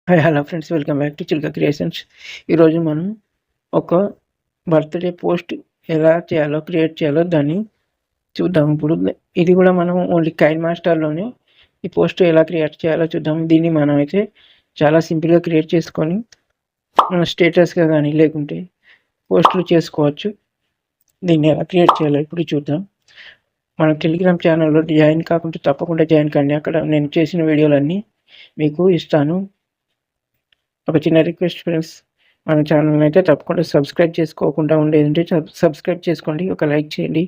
Hi hello friends, welcome back to Chilka creations. ఈరోజు మనం ఒక బర్త్డే పోస్ట్ ఎలా క్రియేట్ చేయాలో దాన్ని చూద్దాం. ఇప్పుడు ఇది కూడా మనం ఓన్లీ కైన్ మాస్టర్లోనే ఈ పోస్ట్ ఎలా క్రియేట్ చేయాలో చూద్దాం. దీన్ని మనం అయితే చాలా సింపుల్గా క్రియేట్ చేసుకొని స్టేటస్గా కానీ లేకుంటే పోస్టులు చేసుకోవచ్చు. దీన్ని ఎలా క్రియేట్ చేయాలో ఇప్పుడు చూద్దాం. మన టెలిగ్రామ్ ఛానల్లో జాయిన్ కాకుంటే తప్పకుండా జాయిన్ కండి. అక్కడ నేను చేసిన వీడియోలన్నీ మీకు ఇస్తాను. ఒక చిన్న రిక్వెస్ట్ ఫ్రెండ్స్, మన ఛానల్ అయితే తప్పకుండా సబ్స్క్రైబ్ చేసుకోకుండా ఉండేదంటే సబ్స్క్రైబ్ చేసుకోండి, ఒక లైక్ చేయండి,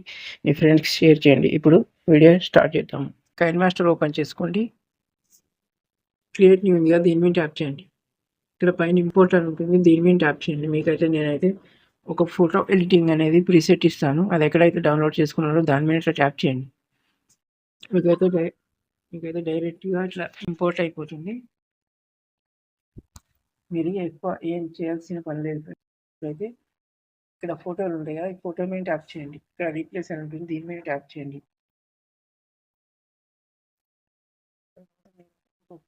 మీ ఫ్రెండ్స్కి షేర్ చేయండి. ఇప్పుడు వీడియో స్టార్ట్ చేద్దాం. కైన్ మాస్టర్ ఓపెన్ చేసుకోండి. క్రియేట్ న్యూ ఉందిగా, దీని మీద ట్యాప్ చేయండి. ఇక్కడ పైన ఇంపోర్ట్ అని ఉంటుంది, దీని మీద ట్యాప్ చేయండి. మీకైతే నేనైతే ఒక ఫోటో ఎడిటింగ్ అనేది ప్రీసెట్ ఇస్తాను. అది ఎక్కడైతే డౌన్లోడ్ చేసుకున్నారో దాని మీద ఇట్లా ట్యాప్ చేయండి. మీకైతే డైరెక్ట్గా ఇట్లా ఇంపోర్ట్ అయిపోతుంది. మీరు ఎక్కువ ఏం చేయాల్సిన పని లేదు. అయితే ఇక్కడ ఫోటోలు ఉంటాయి కదా, ఈ ఫోటో మీద ట్యాప్ చేయండి. ఇక్కడ రీప్లేస్ అని ఉంటుంది, దీని మీద ట్యాప్ చేయండి.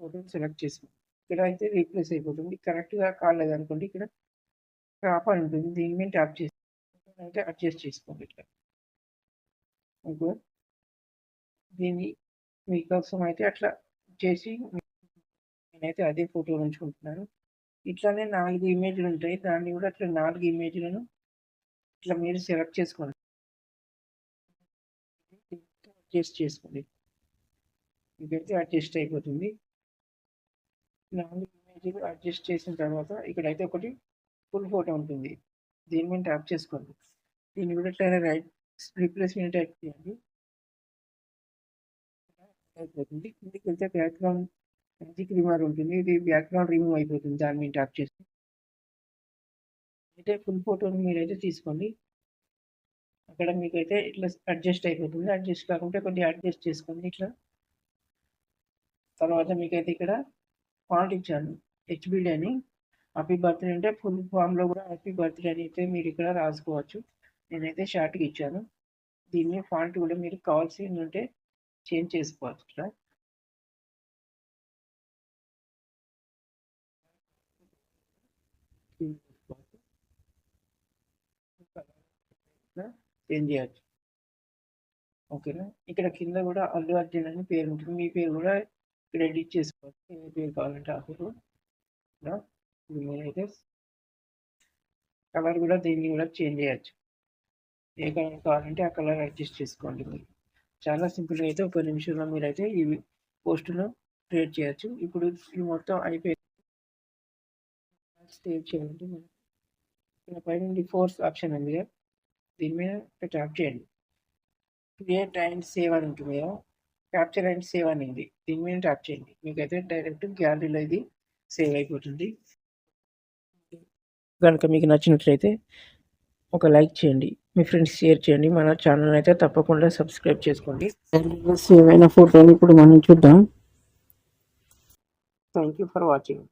ఫోటోని సెలెక్ట్ చేసి ఇక్కడ అయితే రీప్లేస్ అయిపోతుంది. కరెక్ట్గా కాలేదు అనుకోండి, ఇక్కడ క్రాప్ అని ఉంటుంది, దీని మీద ట్యాప్ చేసి అయితే అడ్జస్ట్ చేసుకోండి. ఇట్లా మీకు దీన్ని మీకోసం అయితే అట్లా చేసి నేనైతే అదే ఫోటో ఉంచుకుంటున్నాను. ఇట్లానే 4 ఇమేజ్లు ఉంటాయి, దాన్ని కూడా అట్లా 4 ఇమేజ్లను ఇట్లా మీరు సెలెక్ట్ చేసుకోండి, అడ్జస్ట్ చేసుకోండి. ఇదైతే అడ్జస్ట్ అయిపోతుంది. 4 ఇమేజ్లు అడ్జస్ట్ చేసిన తర్వాత ఇక్కడైతే ఒకటి ఫుల్ ఫోటో ఉంటుంది, దీని మీద ట్యాప్ చేసుకోండి. దీన్ని కూడా ఇట్లా రైట్ రీప్లేస్మెంట్ ట్యాప్ చేయండి, అయిపోతుంది. కిందికి వెళ్తే బ్యాక్గ్రౌండ్ మ్యాజిక్ రిమూవర్ ఉంటుంది, ఇది బ్యాక్గ్రౌండ్ రిమూవ్ అయిపోతుంది. దాని మీద ట్యాప్ చేసి అయితే ఫుల్ ఫోటోని మీరైతే తీసుకోండి. అక్కడ మీకైతే ఇట్లా అడ్జస్ట్ అయిపోతుంది. అడ్జస్ట్ కాకుంటే కొద్దిగా అడ్జస్ట్ చేసుకోండి ఇట్లా. తర్వాత మీకైతే ఇక్కడ ఫాంట్ ఇచ్చాను, హెచ్బిడి అని. హ్యాపీ బర్త్డే అంటే ఫుల్ ఫామ్లో కూడా హ్యాపీ బర్త్డే అని అయితే మీరు ఇక్కడ రాసుకోవచ్చు. నేనైతే షార్ట్గా ఇచ్చాను. దీన్ని ఫాంట్ కూడా మీరు కావాల్సింది ఉంటే చేంజ్ చేసుకోవచ్చు. ఇట్లా చేంజ్ చేయొచ్చు, ఓకేనా. ఇక్కడ కింద కూడా అల్లు అర్జున్ అని పేరు ఉంటుంది, మీ పేరు కూడా ఇక్కడ ఎడిట్ చేసుకోవచ్చు. ఏ పేరు కావాలంటే ఆ పేరు. మీరైతే కలర్ కూడా దీన్ని కూడా చేంజ్ చేయొచ్చు, ఏ కలర్ కావాలంటే ఆ కలర్ అడ్జస్ట్ చేసుకోండి. మీరు చాలా సింపుల్గా అయితే 1 నిమిషంలో మీరైతే ఈ పోస్టును క్రియేట్ చేయొచ్చు. ఇప్పుడు ఇది మొత్తం అయిపోయింది, సేవ్ చేయండి. ఇక్కడ పైన ఫోర్స్ ఆప్షన్ ఉంది కదా, దీని మీద ట్యాప్ చేయండి. క్రియేట్ అండ్ సేవ్ అని ఉంటుంది కదా, క్యాప్చర్ అండ్ సేవ్ అని ఉంది, దీని మీద ట్యాప్ చేయండి. మీకైతే డైరెక్ట్ గ్యాలరీలో ఇది సేవ్ అయిపోతుంది. కనుక మీకు నచ్చినట్లయితే ఒక లైక్ చేయండి, మీ ఫ్రెండ్స్ షేర్ చేయండి, మన ఛానల్ అయితే తప్పకుండా సబ్స్క్రైబ్ చేసుకోండి. సేవ్ అయిన ఫోటోని ఇప్పుడు మనం చూద్దాం. Thank you for watching.